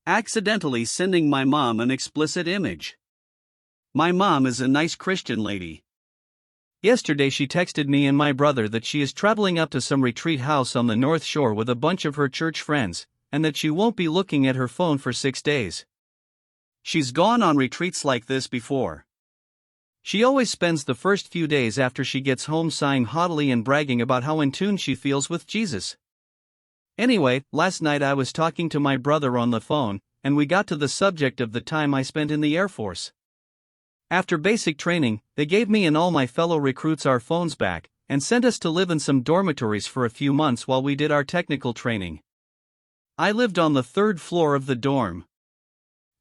Accidentally sending my mom an explicit image. My mom is a nice Christian lady. Yesterday she texted me and my brother that she is traveling up to some retreat house on the North Shore with a bunch of her church friends, and that she won't be looking at her phone for 6 days. She's gone on retreats like this before. She always spends the first few days after she gets home sighing haughtily and bragging about how in tune she feels with Jesus. Anyway, last night I was talking to my brother on the phone, and we got to the subject of the time I spent in the Air Force. After basic training, they gave me and all my fellow recruits our phones back, and sent us to live in some dormitories for a few months while we did our technical training. I lived on the 3rd floor of the dorm.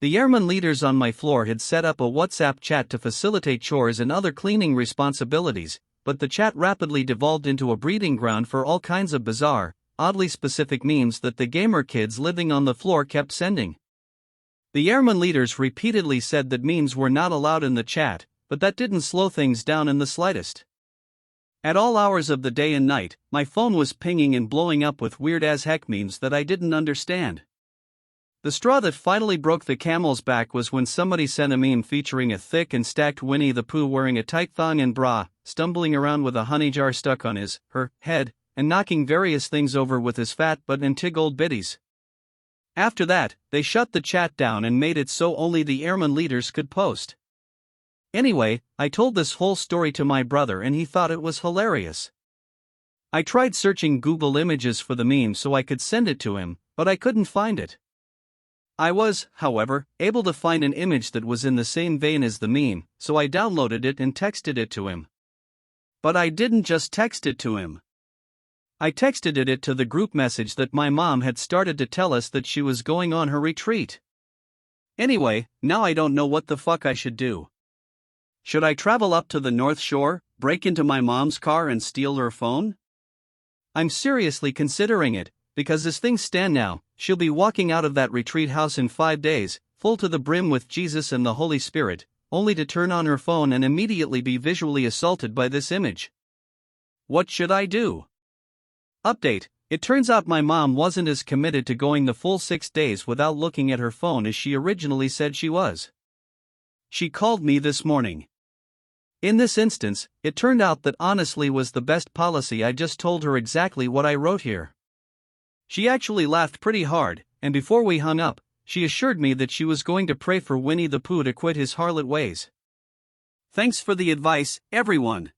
The airman leaders on my floor had set up a WhatsApp chat to facilitate chores and other cleaning responsibilities, but the chat rapidly devolved into a breeding ground for all kinds of bizarre, oddly specific memes that the gamer kids living on the floor kept sending. The airman leaders repeatedly said that memes were not allowed in the chat, but that didn't slow things down in the slightest. At all hours of the day and night, my phone was pinging and blowing up with weird-as-heck memes that I didn't understand. The straw that finally broke the camel's back was when somebody sent a meme featuring a thick and stacked Winnie the Pooh wearing a tight thong and bra, stumbling around with a honey jar stuck on her head, and knocking various things over with his fat butt and tig old biddies. After that, they shut the chat down and made it so only the airman leaders could post. Anyway, I told this whole story to my brother and he thought it was hilarious. I tried searching Google Images for the meme so I could send it to him, but I couldn't find it. I was, however, able to find an image that was in the same vein as the meme, so I downloaded it and texted it to him. But I didn't just text it to him. I texted it to the group message that my mom had started to tell us that she was going on her retreat. Anyway, now I don't know what the fuck I should do. Should I travel up to the North Shore, break into my mom's car and steal her phone? I'm seriously considering it, because as things stand now, she'll be walking out of that retreat house in 5 days, full to the brim with Jesus and the Holy Spirit, only to turn on her phone and immediately be visually assaulted by this image. What should I do? Update: it turns out my mom wasn't as committed to going the full 6 days without looking at her phone as she originally said she was. She called me this morning. In this instance, it turned out that honestly was the best policy. I just told her exactly what I wrote here. She actually laughed pretty hard, and before we hung up, she assured me that she was going to pray for Winnie the Pooh to quit his harlot ways. Thanks for the advice, everyone.